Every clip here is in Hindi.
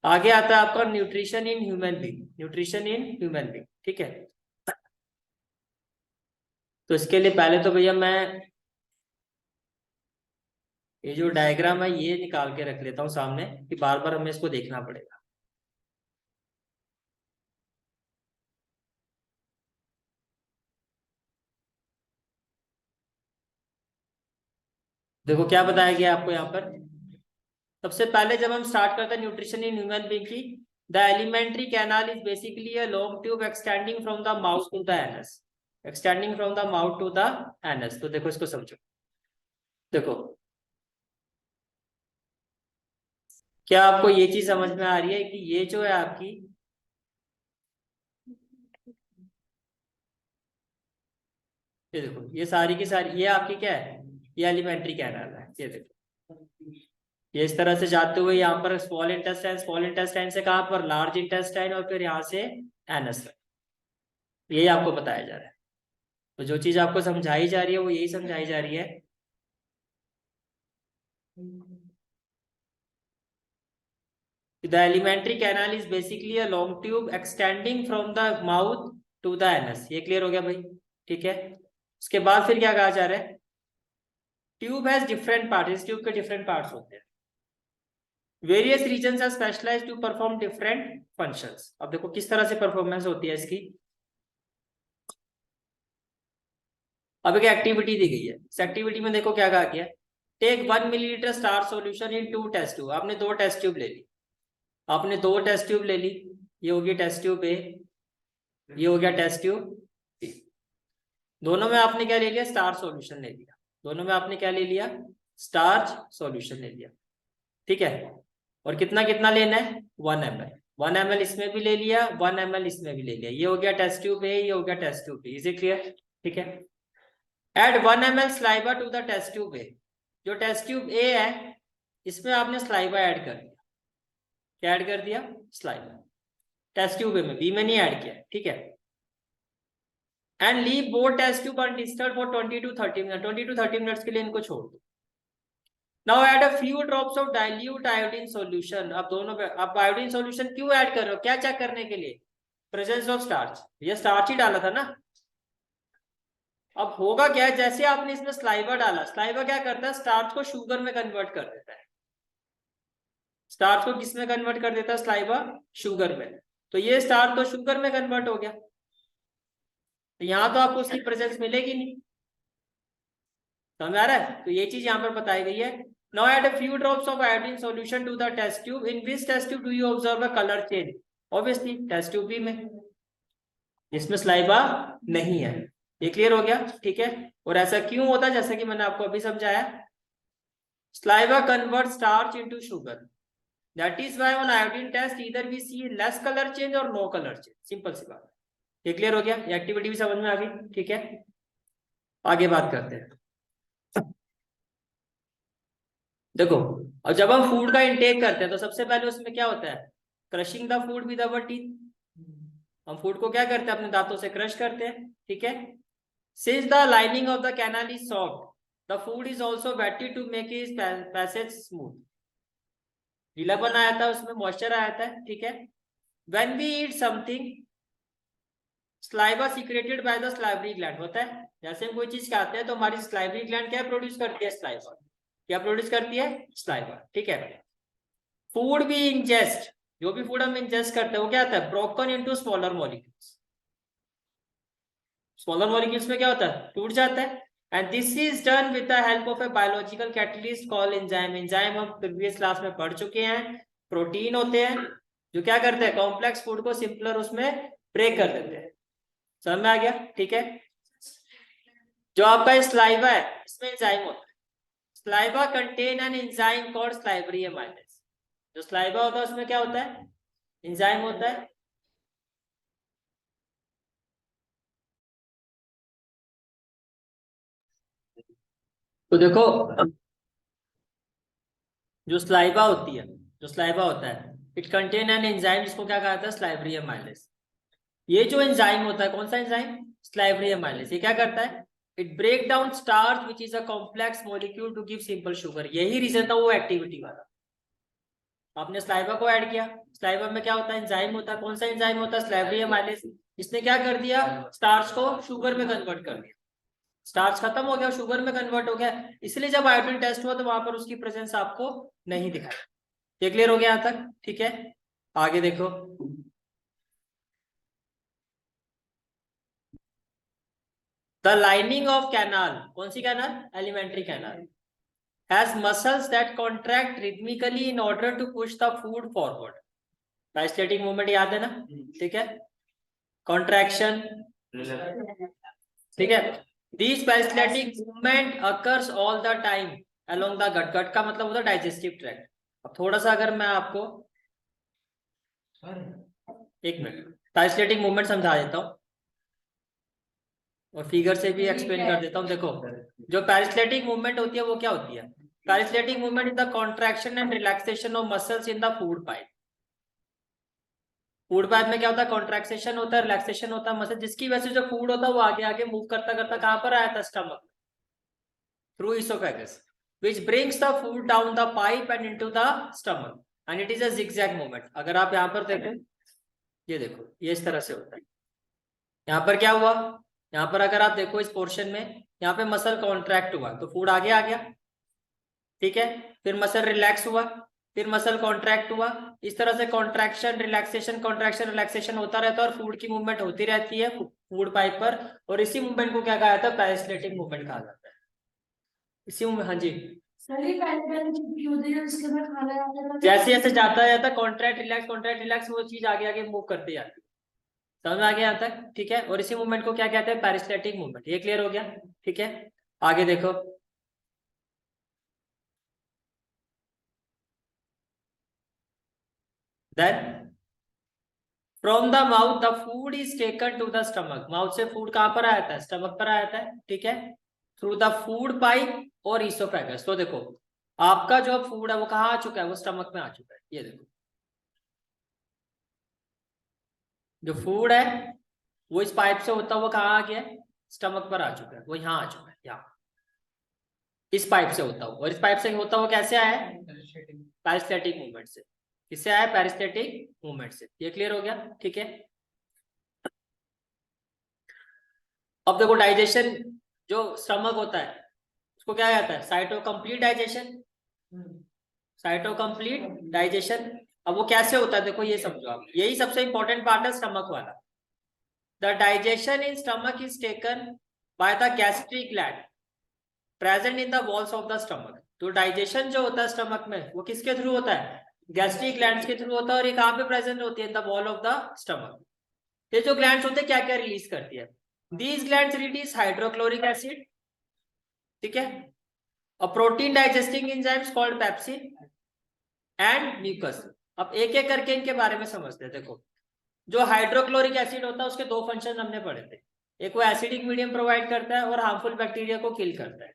आगे आता है आपका nutrition in human being, nutrition in human being, ठीक है। तो इसके लिए पहले तो भैया मैं ये जो डायग्राम है ये निकाल के रख लेता हूँ सामने, कि बार बार हमें इसको देखना पड़ेगा। देखो क्या बताया गया आपको यहाँ पर। सबसे पहले जब हम स्टार्ट करते हैं न्यूट्रिशन इन ह्यूमन बीइंग की, the alimentary canal is basically a long tube extending from the mouth to the anus, extending from the mouth to the anus. तो देखो इसको समझो। देखो क्या आपको ये चीज समझ में आ रही है कि ये जो है आपकी, ये देखो ये सारी की सारी ये आपकी क्या है, ये एलिमेंट्री कैनाल है। ये देखो ये इस तरह से जाते हुए यहाँ पर स्मॉल इंटेस्टाइन, स्मॉल इंटेस्टाइन से कहाँ पर लार्ज इंटेस्टाइन, और फिर यहाँ से एनस। यही आपको बताया जा रहा है। तो जो चीज आपको समझाई जा रही है वो यही समझाई जा रही है। The alimentary canal is basically a long tube extending from the mouth to the anus। ये क्लियर हो गया भाई, ठीक है। उसके बाद फिर क्या कहा जा रहा है, ट्यूब हैज डिफरेंट पार्ट, इस ट्यूब के डिफरेंट पार्ट्स होते हैं। Various regions are specialised to perform different functions. अब देखो किस तरह से परफॉर्मेंस होती है इसकी। अब एक एक्टिविटी दी गई है, इस एक्टिविटी में देखो क्या कहा गया, take 1 millilitre starch solution in 2 test tube. आपने 2 टेस्ट ट्यूब ले ली, आपने 2 टेस्ट ट्यूब ले ली। ये हो गया टेस्ट ट्यूब ए, ये हो गया टेस्ट ट्यूब बी। दोनों में आपने क्या ले लिया, स्टार सॉल्यूशन ले लिया। दोनों में आपने क्या ले लिया, स्टार्च सॉल्यूशन ले लिया, ठीक है। और कितना कितना लेना है, 1 ml। 1 ml इसमें भी ले लिया, 1 ml इसमें भी ले लिया। ये हो गया टेस्ट ट्यूब ए, ये हो गया test tube B. Is it clear, ठीक है। Add 1 ml saliva to the test tube A. जो टेस्ट ट्यूब ए है इसमें आपने स्लाइवा ऐड कर दिया। क्या ऐड कर दिया, स्लाइवा। टेस्ट ट्यूब ए में, बी में नहीं ऐड किया, ठीक है। And leave both test tube undisturb for 20 to 30 minute. 20 to 30 minutes के लिए इनको छोड़ दो। Now add a few drops of dilute iodine solution. अब दोनों पे आप आयोडीन सॉल्यूशन क्यों ऐड कर रहे हो, क्या चेक करने के लिए, प्रेजेंस ऑफ स्टार्च। ये स्टार्च ही डाला था ना। अब होगा क्या, जैसे आपने इसमें स्लाइवा डाला, स्लाइवा क्या करता है, स्टार्च को शुगर में कन्वर्ट कर देता है। स्टार्च को किस में कन्वर्ट कर देता है, स्लाइवा, शुगर में। तो ये स्टार्च तो शुगर में कन्वर्ट हो गया, तो यहाँ तो आपको उसकी प्रेजेंस मिलेगी नहीं। समझ आ रहा है। तो ये चीज यहाँ पर बताई गई है। Now add a few drops of iodine solution to the test tube. In which test tube do you observe a colour change. Obviously test tube B में, जिसमें स्लाइवा नहीं है। ये क्लियर हो गया, ठीक है। और ऐसा क्यों होता है, जैसा कि मैंने आपको अभी समझाया, saliva convert starch into sugar. That is why on iodine test either we see less colour change और नो कलर चेंज। सिंपल सी बात। ये क्लियर हो गया, ये एक्टिविटी भी समझ में आ गई, ठीक है। आगे बात करते हैं। देखो और जब हम फूड का इंटेक करते हैं तो सबसे पहले उसमें क्या होता है, crushing the food with our teeth. हम फूड को क्या करते हैं, अपने दांतों से क्रश करते हैं, ठीक है। Since the lining of the canal is soft the food is also wetted to make its passage smooth. गीलापन आया था उसमें, मॉइस्चर आया था, ठीक है। When we eat something saliva secreted by the salivary gland. होता है जैसे हम कोई चीज खाते हैं तो हमारी स्लाइवरी ग्लैंड क्या प्रोड्यूस करती है, स्लाइवा। क्या प्रोड्यूस करती है, स्लाइवा, ठीक है। फूड भी इंजेस्ट, जो भी फूड हम इंजेस्ट करते हैं वो क्या होता है, broken into smaller molecules. Smaller molecules में क्या होता है, टूट जाता है। And this is done with the help of a biological catalyst called enzyme. Enzyme हम प्रीवियस क्लास में पढ़ चुके हैं, प्रोटीन होते हैं जो क्या करते हैं, कॉम्प्लेक्स फूड को सिंपलर उसमें ब्रेक कर देते हैं। समझ में आ गया, ठीक है। जो आपका स्लाइवा है इसमें एंजाइम होता है। Saliva contain an enzyme called salivary amylase. जो स्लाइवा होता है उसमें क्या होता है, एंजाइम होता है। तो देखो जो स्लाइवा होती है, जो स्लाइवा होता है, इट कंटेन एन एंजाइम, जिसको क्या कहा जाता है, स्लाइवरी एमाइलेज। ये जो एंजाइम होता है, कौन सा एंजाइम, स्लाइवरी एमाइलेज, ये क्या करता है, it break down starch which is a complex molecule to give simple sugar. यही रीजन था वो एक्टिविटी वाला। आपने स्लाइवा को ऐड किया, स्लाइवा में क्या होता है, एंजाइम होता है, कौन सा एंजाइम होता है, स्लाइवरियम माइलेज। इसने क्या कर दिया, स्टार्च को शुगर में कन्वर्ट कर दिया, स्टार्च खत्म हो गया, शुगर में कन्वर्ट हो गया, इसलिए जब आयोडीन टेस्ट हुआ तो वहां पर उसकी प्रेजेंस आपको नहीं दिखाई। ये क्लियर हो गया यहाँ तक, ठीक है। आगे देखो, द लाइनिंग ऑफ कैनाल, कौन सी canal, alimentary canal, has muscles that contract rhythmically in order to push the food forward. Peristaltic movement याद है ना, ठीक है, कॉन्ट्रैक्शन, ठीक है। This peristaltic movement occurs all the time along the gut, gut का मतलब होता है डाइजेस्टिव ट्रैक्ट। अब थोड़ा सा अगर मैं आपको एक मिनट पेरिस्टैटिक मूवमेंट समझा देता हूँ और फिगर से भी एक्सप्लेन कर देता हूँ। देखो, जो पेरिस्टैटिक मूवमेंट होती है वो क्या होती है, peristaltic movement is the contraction and relaxation of muscles in the food pipe. Food pipe में क्या होता है, कॉन्ट्रैक्शन होता है, रिलैक्सेशन होता है मसल, जिसकी वजह से जो फूड होता है वो आगे आगे मूव करता करता कहां पर आया था, stomach, through oesophagus, which brings the food down the pipe and into the stomach and it is a zigzag movement। अगर आप यहाँ पर देखें, ये देखो, ये इस तरह से होता है। यहाँ पर क्या हुआ, यहाँ पर अगर आप देखो इस पोर्शन में, यहाँ पे मसल कॉन्ट्रैक्ट हुआ तो फूड आगे आ गया, ठीक है, फिर मसल रिलैक्स हुआ, फिर मसल कॉन्ट्रैक्ट हुआ, इस तरह से कॉन्ट्रैक्शन रिलैक्सेशन रिलैक्सेशन होता रहता है और फूड की मूवमेंट होती रहती है फूड पाइप पर। और इसी मूवमेंट को क्या कहा जाता है, पेरिस्टैटिक मूवमेंट कहा जाता है। इसी मूवमेंट, हाँ जी, जैसे जैसे जाता जाता कॉन्ट्रैक्ट रिलैक्स वो चीज आगे आगे मूव करती जाती है। समझ में आ गया यहाँ तक, ठीक है। और इसी मूवमेंट को क्या कहते हैं, पेरिस्टैटिक मूवमेंट। ये क्लियर हो गया, ठीक है। आगे देखो, then from the mouth the food is taken to the stomach. Mouth से फूड कहां पर आया था, स्टमक पर आया था, ठीक है, थ्रू द फूड पाइप और ईसोफेगस। तो देखो, आपका जो फूड है वो कहाँ आ चुका है, वो स्टमक में आ चुका है। ये देखो, जो फूड है वो इस पाइप से होता हुआ कहाँ आ गया है, स्टमक पर आ चुका है, वो यहाँ आ चुका है, यहाँ इस पाइप से होता हुआ। और इस पाइप से होता हुआ कैसे आया है, पेरिस्टैटिक मूवमेंट से। किससे आया, पेरिस्टैटिक मूवमेंट से। ये क्लियर हो गया, ठीक है। अब देखो, डाइजेशन जो स्टमक होता है उसको क्या कहता है, site of complete digestion, site of complete digestion. अब वो कैसे होता है, देखो ये समझो आप, यही सबसे इंपॉर्टेंट पार्ट है स्टमक वाला। The digestion in stomach is taken by the gastric gland present in the walls of the stomach. तो डाइजेशन जो होता है स्टमक में वो किसके थ्रू होता है, गैस्ट्रिक ग्लैंड्स के थ्रू होता है। और ये कहाँ पे प्रेजेंट होती है, in the wall of the stomach. ये जो ग्लैंड्स होते हैं क्या क्या रिलीज करती है, these glands release hydrochloric acid, ठीक है, a protein digesting enzymes called pepsin and mucus. अब एक एक करके इनके बारे में समझते हैं। देखो, जो हाइड्रोक्लोरिक एसिड होता है उसके दो फंक्शन हमने पढ़े थे, एक वो एसिडिक मीडियम प्रोवाइड करता है और हार्मफुल बैक्टीरिया को किल करता है।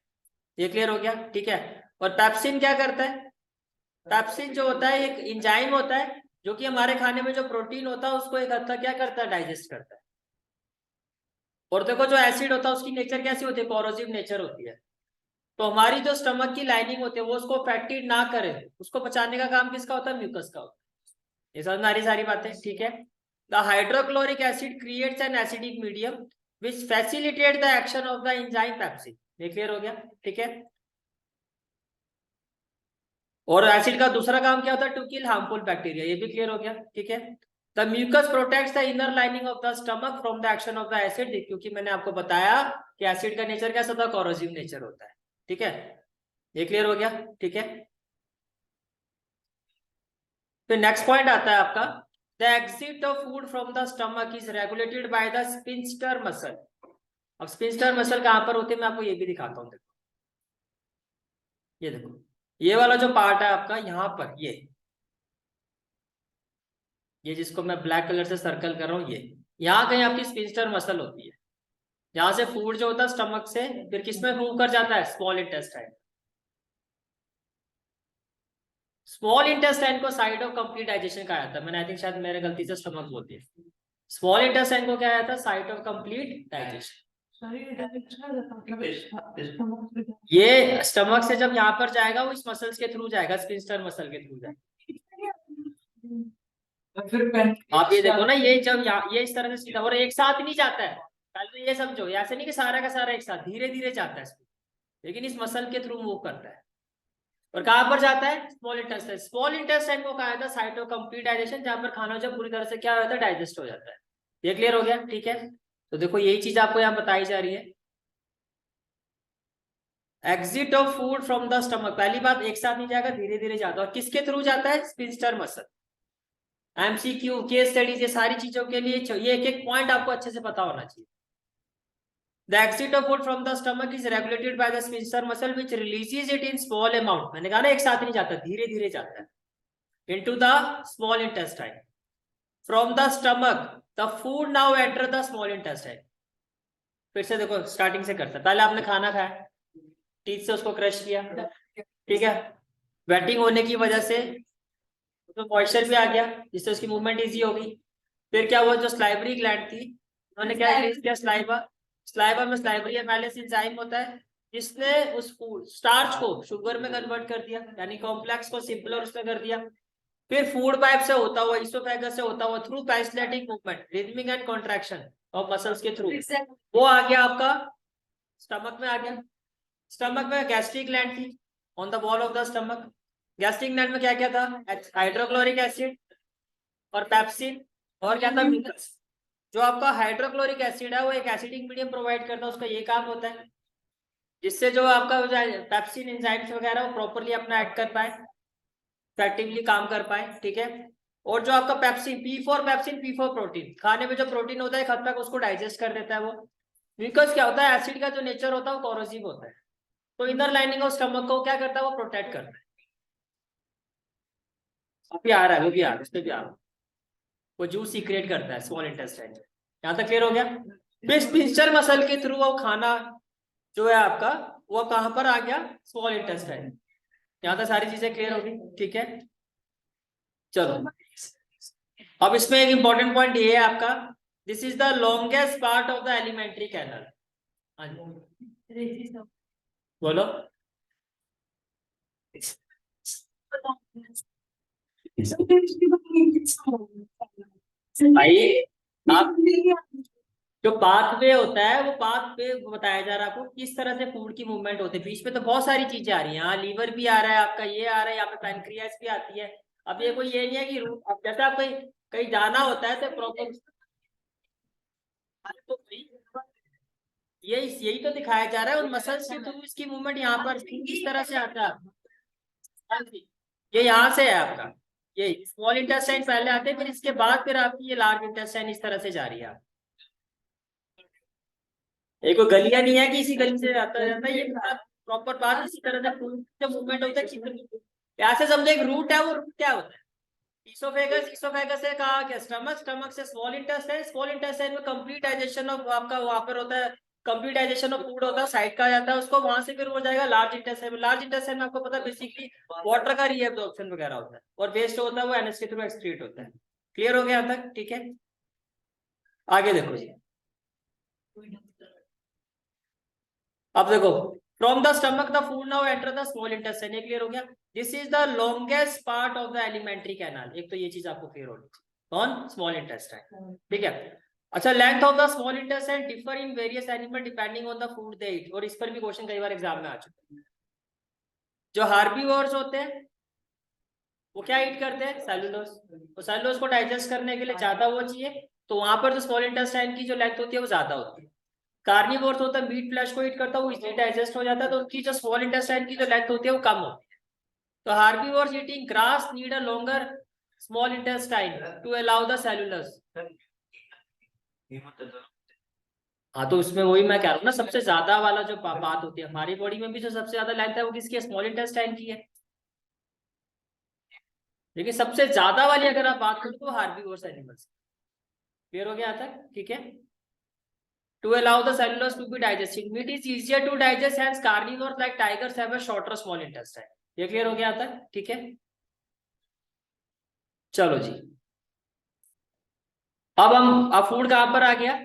ये क्लियर हो गया, ठीक है। और पेप्सिन क्या करता है, पेप्सिन जो होता है एक एंजाइम होता है जो कि हमारे खाने में जो प्रोटीन होता है उसको एक हद तक क्या करता है, डाइजेस्ट करता है। और देखो, जो एसिड होता है उसकी नेचर कैसी होती है, कोरोसिव नेचर होती है। तो हमारी जो स्टमक की लाइनिंग होती है वो उसको फैक्टिड ना करे, उसको बचाने का काम किसका होता है, म्यूकस का होता है। ये समझ में आ रही सारी बातें, ठीक है। The hydrochloric acid creates an acidic medium which facilitate the action of the enzyme pepsin. ये क्लियर हो गया, ठीक है। और एसिड का दूसरा काम क्या होता है, टू किल हार्मफुल बैक्टीरिया। ये भी क्लियर हो गया, ठीक है। The mucus protects the inner lining of the stomach from the action of the acid, क्योंकि मैंने आपको बताया कि एसिड का नेचर कैसा होता है, कोरोसिव नेचर होता है, ठीक है। ये क्लियर हो गया, ठीक है। फिर नेक्स्ट पॉइंट आता है आपका, the exit of food from the stomach is regulated by the sphincter muscle. अब स्पिंस्टर मसल कहां पर होती है, मैं आपको ये भी दिखाता हूँ। देखो, ये देखो, ये वाला जो पार्ट है आपका यहाँ पर, ये जिसको मैं ब्लैक कलर से सर्कल कर रहा हूँ, ये यहाँ कहीं आपकी स्पिंस्टर मसल होती है। यहाँ से फूड जो होता है स्टमक से फिर किसमें मूव कर जाता है, स्मॉल इंटेस्टाइन। स्मॉल इंटेस्टाइन को साइट ऑफ कंप्लीट डाइजेशन कहा जाता है। मैंने आई थिंक शायद मेरे गलती से स्टमक बोल दिया। स्मॉल इंटेस्टाइन को क्या जाता है, साइट ऑफ कंप्लीट डाइजेशन। ये स्टमक से जब यहाँ पर जाएगा वो इस मसल्स के थ्रू जाएगा, स्पिंस्टर मसल के थ्रू जाएगा। आप ये देखो ना, ये जब ये इस तरह से सीधा और एक साथ नहीं जाता है। पहले तो ये समझो, ऐसे नहीं कि सारा का सारा एक साथ, धीरे धीरे जाता है लेकिन इस मसल के थ्रू मूव करता है। और कहां पर जाता है? Small intestine. स्मॉल इंटेस्टाइन को कहा जाता है साइट ऑफ कंप्लीट डाइजेशन, जहां पर खाना जब पूरी तरह से क्या होता है, डाइजेस्ट हो जाता है। ये क्लियर हो गया? ठीक है, तो देखो यही चीज आपको यहाँ बताई जा रही है। Exit of food from the stomach, पहली बात एक साथ नहीं जाएगा, धीरे धीरे जाता है। और किसके थ्रू जाता है? Sphincter muscle. MCQ, case studies, ये सारी चीजों के लिए ये एक एक पॉइंट आपको अच्छे से पता होना चाहिए। The exit of food from the stomach is regulated by the sphincter muscle which releases it in small amount. मैंने कहा ना एक साथ नहीं जाता, धीरे धीरे जाता है into the small intestine. From the stomach, the food now enter the small intestine. फिर से देखो, स्टार्टिंग से करता है। पहले आपने खाना खाया, टीथ से उसको क्रश किया, ठीक है, वेटिंग होने की वजह से उसमें मॉइस्चर भी आ गया, जिससे उसकी मूवमेंट इजी होगी। फिर क्या हुआ, जो स्लाइवरी ग्लैंड थी उन्होंने क्या रिलीज किया? स्लाइवा। स्लाइवा में स्लाइवरी एमाइलेज एंजाइम होता है, जिसने उस फूड स्टार्च को शुगर में कन्वर्ट कर दिया, यानी कॉम्प्लेक्स को सिंपलर उसमें कर दिया। फिर फूड पाइप से होता हुआ, इसोफेगस से होता हुआ, through peristaltic movement, rhythmic and contraction of muscles के थ्रू, वो आ गया आपका स्टमक में आ गया। स्टमक में गैस्ट्रिक ग्लैंड थी on the wall of the stomach. Gastric gland में क्या क्या था? हाइड्रोक्लोरिक एसिड और पेप्सिन, और क्या था? म्यूकस। जो आपका हाइड्रोक्लोरिक एसिड है वो एक एसिडिक मीडियम प्रोवाइड करता है, उसका ये काम होता है, जिससे जो आपका पेप्सिन एंजाइम्स वगैरह वो प्रॉपरली अपना एक्ट कर पाए, इफेक्टिवली काम कर पाए, ठीक है। और जो आपका पेप्सिन, पी फॉर प्रोटीन, खाने में जो प्रोटीन होता है एक हद तक उसको डाइजेस्ट कर देता है वो। म्यूकस क्या होता है? एसिड का जो नेचर होता है वो कोरोसिव होता है, तो इनर लाइनिंग ऑफ स्टमक को क्या करता है? वो प्रोटेक्ट करता है। अभी आ रहा है, वो भी आ रहा है, उस पर भी आ रहा है। वो जूस सीक्रेट करता है स्मॉल इंटेस्टाइन। यहाँ तक क्लियर हो गया? पिंस्टर मसल के थ्रू वो खाना जो है आपका, वो कहां पर आ गया? Small intestine. यहाँ तक सारी चीजें क्लियर होगी, ठीक है। चलो, अब इसमें एक इंपॉर्टेंट पॉइंट ये है आपका, this is the longest part of the alimentary canal. बोलो भाई, आप जो पाथवे होता है वो पाथवे बताया जा रहा है आपको, किस तरह से फूड की मूवमेंट होती है। बीच में तो बहुत सारी चीजें आ रही हैं, यहाँ लीवर भी आ रहा है आपका, ये आ रहा है, यहाँ पे पैनक्रियास भी आती है। अब ये कोई ये नहीं है कि रूट, अब जैसे आप कहीं कहीं जाना होता है तो प्रॉपर, तो यही तो दिखाया जा रहा है, उन मसल्स के थ्रू इसकी मूवमेंट यहाँ पर किस तरह से आता है। ये यहाँ से है आपका, ये स्मॉल इंटेस्टाइन पहले आते हैं, फिर इसके बाद फिर आपकी ये लार्ज इंटेस्टाइन इस तरह से जा रही है। ये कोई गलियां नहीं है कि इसी गली से आता जाता है, ये प्रॉपर बात इसी तरह से मूवमेंट होता है। ऐसे समझो एक रूट है, वो रूट क्या होता है? इसोफेगस, इसोफेगस से कहा क्या? स्टमक, स्टमक से स्मॉल इंटेस्टाइन, स्मॉल इंटेस्टाइन में कंप्लीट डाइजेशन ऑफ आपका वहां पर होता है, कंप्लीट डाइजेशन ऑफ फूड होता है, साइड का जाता है उसको, वहां से फिर हो जाएगा लार्ज इंटेस्टाइन में। लार्ज इंटेस्टाइन में आपको पता है बेसिकली वाटर का रीअब्जॉर्प्शन वगैरह होता है, और वेस्ट होता है वो एनएस के थ्रू एक्सक्रीट होता है। क्लियर हो गया यहाँ तक? ठीक है, आगे देखो जी। अब देखो, from the stomach the food now enter the small intestine, ये क्लियर हो गया। This is the longest part of the alimentary canal, एक तो ये चीज आपको क्लियर होनी चाहिए, कौन? स्मॉल इंटेस्टाइन, ठीक है। अच्छा, length of the small intestine differ in various animal depending on the food they eat, और इस पर भी क्वेश्चन कई बार एग्जाम में आ चुके हैं। जो हार्बीवोर्स होते हैं वो क्या ईट करते हैं? सेलुलोज। तो सेलुलोज को डाइजेस्ट करने के लिए ज्यादा वो चाहिए, तो वहां पर जो स्मॉल इंटेस्टाइन की जो लेंथ होती है वो ज्यादा होती है। कार्निवोर्स होता है, मीट फ्लैश को ईट करता है, वो इजीली डाइजेस्ट हो जाता है, तो उनकी जो स्मॉल इंटेस्टाइन की जो लेंथ होती है वो कम होती है। तो herbivores eating grass need a longer small intestine to allow the cellulose. हाँ, तो उसमें वही मैं कह रहा हूँ ना, सबसे ज्यादा वाला जो बात होती है, हमारी बॉडी में भी जो सबसे ज्यादा लेंथ है वो किसकी है? स्मॉल इंटेस्टाइन की है। लेकिन सबसे ज्यादा वाली अगर आप बात करो तो हार्बीवोर्स एनिमल्स। क्लियर हो गया यहाँ तक? ठीक है। To allow the cellulose to be digested, meat is easier to digest, hence carnivores like tigers have a shorter small intestine. ये क्लियर हो गया आता है? ठीक है, चलो जी। अब फूड कहां पर आ गया?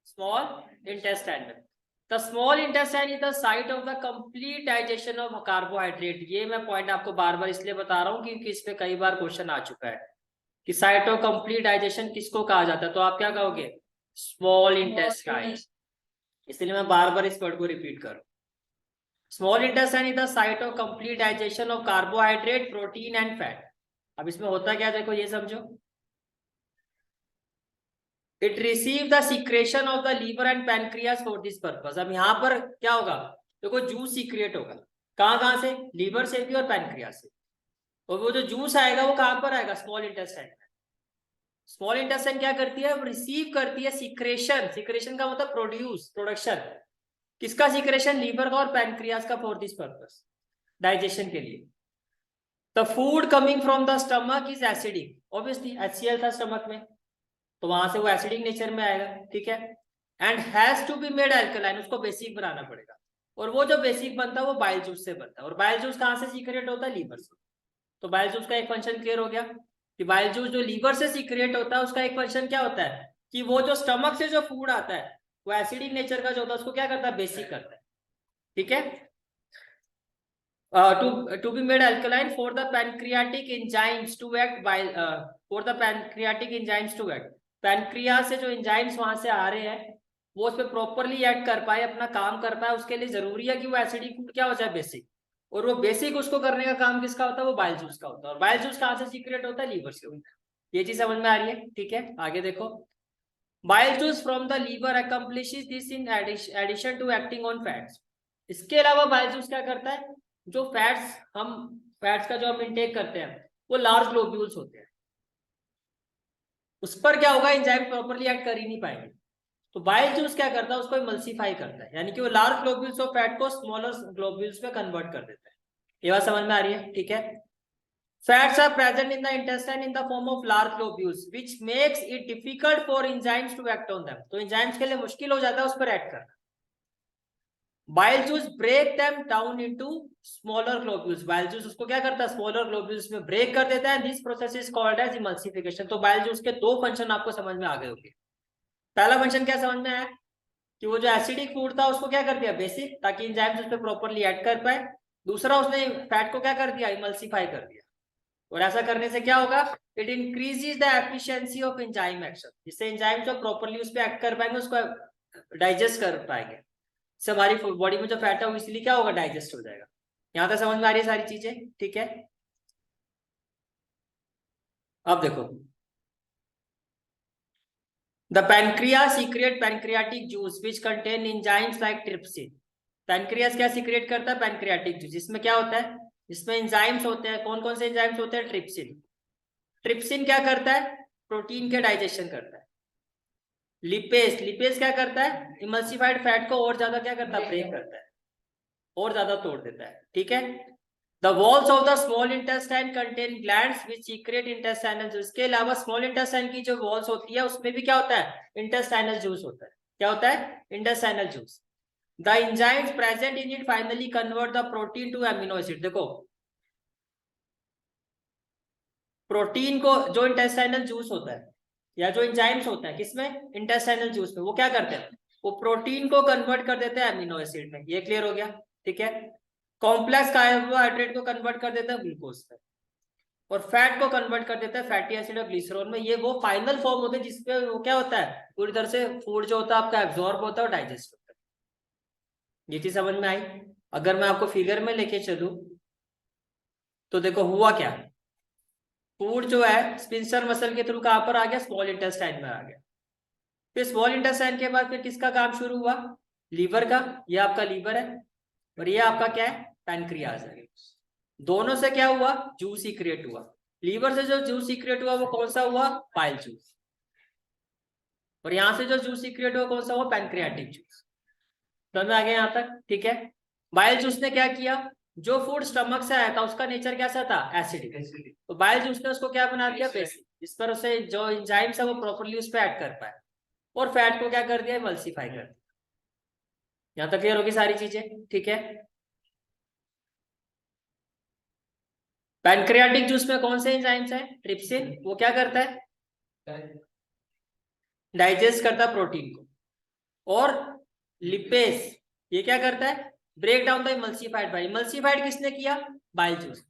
स्मॉल इंटेस्टाइन में। The small intestine is the site of the complete digestion of carbohydrate. ये मैं पॉइंट आपको बार बार इसलिए बता रहा हूँ क्योंकि इस पे कई बार क्वेश्चन आ चुका है। कि साइट ऑफ कंप्लीट डाइजेशन किसको कहा जाता है, तो आप क्या कहोगे, स्मॉल इंटेस्टाइन। इसलिए मैं बार बार इस वर्ड को रिपीट करूं, small intestine is the site of complete digestion of carbohydrate, protein and fat. अब इसमें होता क्या, देखो ये समझो, it receive the secretion of the liver and pancreas for this purpose. अब यहाँ पर क्या होगा, देखो जूस सीक्रेट होगा, कहाँ कहाँ से, लीवर से भी और पैनक्रियास से। और वो जो जूस आएगा वो कहाँ पर आएगा, स्मॉल इंटेस्टाइन। स्मॉल इंटेस्टाइन क्या करती है, रिसीव करती है सीक्रेशन, सीक्रेशन का मतलब प्रोड्यूस, प्रोडक्शन, किसका सीक्रेशन, लीवर का और पैनक्रियास का, फॉर दिस पर्पस, डाइजेशन के लिए। The food coming from the stomach is acidic, obviously HCl था स्टमक में, तो वहां से वो एसिडिक नेचर में आएगा, ठीक है। And has to be made alkaline, उसको बेसिक बनाना पड़ेगा, और वो जो बेसिक बनता है वो बाइल जूस से बनता है, और बाइल जूस कहाँ से सीक्रेट होता है, लीवर से। तो बाइल जूस का एक फंक्शन क्लियर हो गया कि बाइल जूस जो लीवर से सीक्रेट होता है उसका एक फंक्शन क्या होता है कि वो जो स्टमक से जो फूड आता है वो एसिडिक नेचर का जो होता है उसको क्या करता है, बेसिक करता है, ठीक है। to be made alkaline for the pancreatic enzymes to act bile for the pancreatic enzymes to act, pancreas से जो एंजाइम्स वहां से आ रहे हैं वो उस पर प्रॉपरली एक्ट कर पाए, अपना काम कर पाए, उसके लिए जरूरी है कि वो एसिडिक फूड क्या हो जाए, बेसिक। और वो बेसिक उसको करने का काम किसका होता है, वो बाइल जूस का होता है, और बाइल जूस कहाँ से सीक्रेट होता है, लीवर से होता है। ये चीज समझ में आ रही है, ठीक है। आगे देखो, bile juice from the liver accomplishes this in addition to acting on fats. इसके अलावा बाइल जूस क्या करता है, जो फैट्स का जो हम इंटेक करते हैं वो लार्ज ग्लोब्यूल्स होते हैं, उस पर क्या होगा, एंजाइम प्रॉपर्ली एक्ट कर ही नहीं पाएंगे। तो बाइल जूस क्या करता है, उसको इमल्सिफाई करता है, यानी कि वो लार्ज ग्लोब्यूल्स ऑफ फैट को स्मॉलर ग्लोब्यूल्स में कन्वर्ट कर देता है। ये बात समझ में आ रही है, ठीक है। Fats are present in the intestine in the form of large globules which makes it difficult for enzymes to act on them. तो एंजाइम्स के लिए मुश्किल हो जाता है उस पर एक्ट करना। Bile juice break them down into smaller globules, bile juice उसको क्या करता है, स्मॉलर ग्लोब्यूल्स में ब्रेक कर देता है। This process is called as emulsification. तो बाइल जूस के दो फंक्शन आपको समझ में आ गए होंगे। पहला फंक्शन क्या समझ में आया कि वो जो एसिडिक फूड था उसको क्या कर दिया, बेसिक, ताकि एंजाइम्स उस पर प्रॉपर्ली एक्ट कर पाए। दूसरा, उसने फैट को क्या कर दिया, इमल्सिफाई कर दिया। और ऐसा करने से क्या होगा, it increases the efficiency of enzyme action, जिससे एंजाइम जो प्रॉपर्ली उस पर एक्ट कर पाएंगे, उसको डाइजेस्ट कर पाएंगे, से हमारी बॉडी में जो फैट है वो इसलिए क्या होगा, डाइजेस्ट हो जाएगा। यहां तक समझ में आ रही है सारी चीजें, ठीक है। अब देखो, the pancreas secret pancreatic juice which contain enzymes like trypsin. Pancreas क्या सीक्रेट करता है, पैनक्रियाटिक जूस, जिसमें क्या होता है, जिसमें एंजाइम्स होते हैं। कौन कौन से एंजाइम्स होते हैं, ट्रिप्सिन। ट्रिप्सिन क्या करता है, प्रोटीन के डाइजेशन करता है। लिपेज, लिपेज क्या करता है, इमल्सिफाइड फैट को और ज्यादा क्या करता है, ब्रेक करता है, और ज्यादा तोड़ देता है, ठीक है। The walls of the small intestine contain glands which secrete intestinal juice। इसके अलावा स्मॉल इंटेस्टाइन की जो वॉल्स होती है उसमें भी क्या होता है, इंटेस्टाइनल जूस होता है। क्या होता है, intestinal juice. The enzymes present in it finally convert the protein to amino acid। देखो, प्रोटीन को जो इंटेस्टाइनल जूस होता है या जो एंजाइम्स होता है किसमें, इंटेस्टाइनल जूस में, वो क्या करते हैं, वो प्रोटीन को कन्वर्ट कर देते हैं अमीनो एसिड में। ये क्लियर हो गया, ठीक है। कॉम्प्लेक्स कार्बोहाइड्रेट को कन्वर्ट कर देता है ग्लूकोज पे, और फैट को कन्वर्ट कर देता है फैटी एसिड और ग्लिसरॉल में। ये वो फाइनल फॉर्म होते हैं जिसपे वो क्या होता है, पूरी तरह से फूड जो होता है आपका एब्जॉर्ब होता है और डाइजेस्ट होता है। ये चीज समझ में आई। अगर मैं आपको फिगर में लेके चलूं तो देखो हुआ क्या, फूड जो है स्पिंसर मसल के थ्रू कहां पर आ गया, स्मॉल इंटेस्टाइन में आ गया। फिर स्मॉल इंटेस्टाइन के बाद फिर किसका काम शुरू हुआ, लीवर का। ये आपका लीवर है और ये आपका क्या है, पैनक्रियाज है। दोनों से क्या हुआ, जूस ही क्रिएट हुआ। लीवर से जो जूस सीक्रेट हुआ वो कौन सा हुआ, बाइल जूस। और यहां से जो जूस सीक्रेट हुआ कौन सा हुआ, पैनक्रियाटिक जूस। समझ में आ गया यहाँ तक, ठीक है। बाइल जूस ने क्या किया, जो फूड स्टमक से आया था उसका नेचर कैसा था, एसिडिक। तो बाइल जूस ने उसको क्या बना दिया, बेसिक, जिस पर उसे जो एंजाइम्स है वो प्रॉपर्ली उस पर एक्ट कर पाए, और फैट को क्या कर दिया, इमल्सिफाई कर दिया। यहाँ तक क्लियर होगी सारी चीजें, ठीक है। पैनक्रियाटिक जूस में कौन से एंजाइम्स है, ट्रिप्सिन, वो क्या करता है, डाइजेस्ट करता है प्रोटीन को। और लिपेज, ये क्या करता है, break down the emulsified bile. Emulsified किसने किया, बाइल जूस।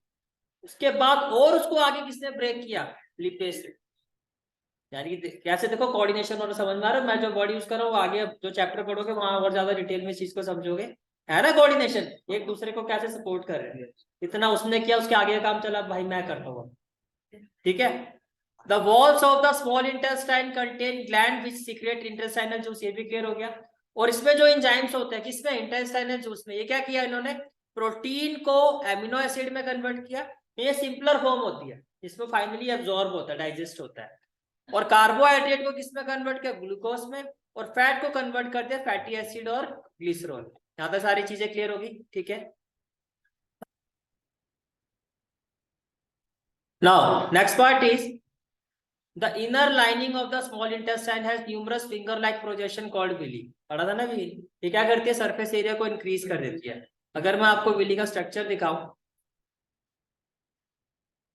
उसके बाद और उसको आगे किसने ब्रेक किया, लिपेज से। यानी कि कैसे देखो कोऑर्डिनेशन और समझ में आ रहा है। मैं जो वर्ड यूज कर रहा हूँ आगे जो चैप्टर पढ़ोगे वहां और ज्यादा डिटेल में इस चीज को समझोगे, है ना। कोऑर्डिनेशन, एक दूसरे को कैसे सपोर्ट कर रहे हैं, इतना उसने किया उसके आगे का काम चला, भाई मैं करता हूँ। ठीक है। The walls of the small intestine contain gland which secret intestinal juice, ये भी क्लियर हो गया। और इसमें जो एंजाइम्स होते हैं किसमें, इंटेस्टाइनल जूस में, ये क्या किया इन्होंने, प्रोटीन को एमिनो एसिड में कन्वर्ट किया। ये सिंपलर फॉर्म होती है, इसमें फाइनली एब्जॉर्ब होता है, डाइजेस्ट होता है। और कार्बोहाइड्रेट को किसमें कन्वर्ट किया, ग्लूकोज में। और फैट को कन्वर्ट कर दिया फैटी एसिड और ग्लिसरॉल। यहाँ तक सारी चीजें क्लियर होगी। ठीक है। Now next part is the inner lining of the small intestine has numerous finger like projection called villi। पढ़ा था ना villi, ये क्या करती है, सरफेस एरिया को इंक्रीज कर देती है। अगर मैं आपको villi का स्ट्रक्चर दिखाऊं,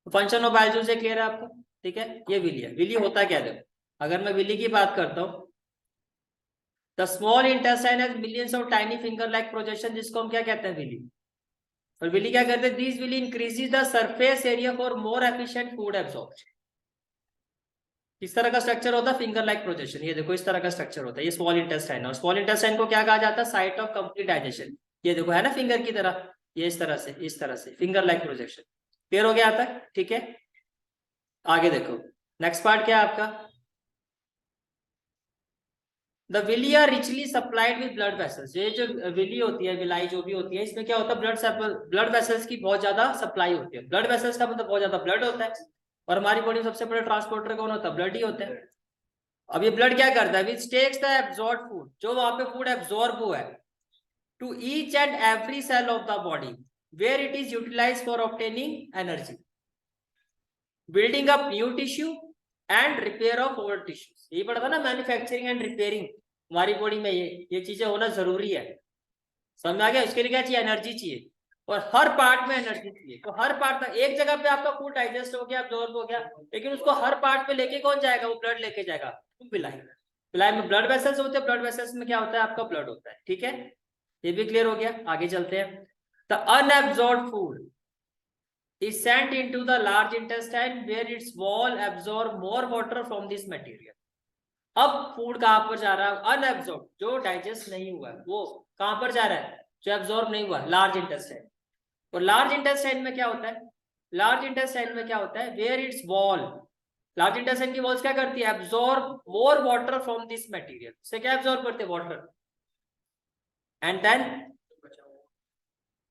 फंक्शन ऑफ बाइल से क्लियर है आपको। ठीक है, ये villi है। villi होता क्या है, अगर मैं villi की बात करता हूँ, the small intestine has millions of tiny finger like projection, जिसको हम क्या कहते हैं, villi। और villi क्या करते हैं, this villi increases the surface area for more efficient food absorption. इस तरह का स्ट्रक्चर होता है फिंगर लाइक प्रोजेक्शन। ये देखो इस तरह का स्ट्रक्चर होता है, ये स्मॉल इंटेस्टाइन है। और स्मॉल इंटेस्टाइन को क्या कहा जाता है, साइट ऑफ कंप्लीट डाइजेशन। ये देखो है ना फिंगर की तरह, ये इस तरह से फिंगर लाइक प्रोजेक्शन। क्लियर हो गया आता है। ठीक है, आगे देखो नेक्स्ट पार्ट क्या है आपका, the villi are richly supplied with blood vessels. ये जो विली होती है, विलाई जो भी होती है, इसमें क्या होता है, ब्लड वेसल्स की बहुत ज्यादा सप्लाई होती है। ब्लड वेसल्स का मतलब बहुत ज्यादा ब्लड होता है। और हमारी बॉडी में सबसे बड़ा ट्रांसपोर्टर कौन होता है, ब्लड ही होता है। अब ये ब्लड क्या करता है, which takes the absorb food, जो वहां पे फूड एब्जॉर्ब हुआ है, to each and every cell of the body where it is utilised for obtaining energy, building up new tissue and repair of old tissues. यही पढ़ा था ना, मैन्युफैक्चरिंग एंड रिपेयरिंग। हमारी बॉडी में ये चीजें होना जरूरी है। समझ आ गया। इसके लिए क्या चाहिए, एनर्जी चाहिए। और हर पार्ट में एनर्जी चाहिए। तो हर पार्ट में, एक जगह पे आपका फूड डाइजेस्ट हो गया, एब्जॉर्ब हो गया, लेकिन उसको हर पार्ट पे लेके कौन जाएगा, वो ब्लड लेके जाएगा, पिलाई। पिलाई में ब्लड वेसल्स होते हैं, ब्लड वेसल्स में क्या होता है, आपका ब्लड होता है। ठीक है, ये भी क्लियर हो गया। आगे चलते हैं। The unabsorbed food is sent into the large intestine where its wall absorb more water from this material। अब फूड कहां पर जा रहा है, अनएब्जॉर्ब, जो डाइजेस्ट नहीं हुआ है, वो कहां पर जा रहा है, जो एब्जॉर्ब नहीं हुआ, लार्ज इंटेस्टाइन। और लार्ज इंटेस्टाइन में क्या होता है, लार्ज इंटेस्टाइन में क्या होता है, where its wall, large intestine की वॉल्स क्या करती है, absorb more water from this material. से क्या एब्जॉर्ब करते हैं, water. And then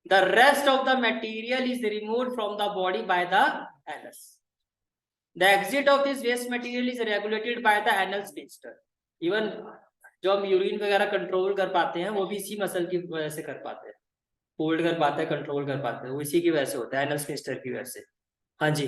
the rest of the material is removed from the body by the anus। the exit of this waste material is regulated by the anal sphincter। even जो हम यूरिन वगैरह कंट्रोल कर पाते हैं वो भी इसी मसल की वजह से कर पाते हैं, होल्ड कर पाते हैं, कंट्रोल कर पाते हैं, वो इसी की वजह से होता है, एनल स्फिंक्टर की वजह से। हाँ जी।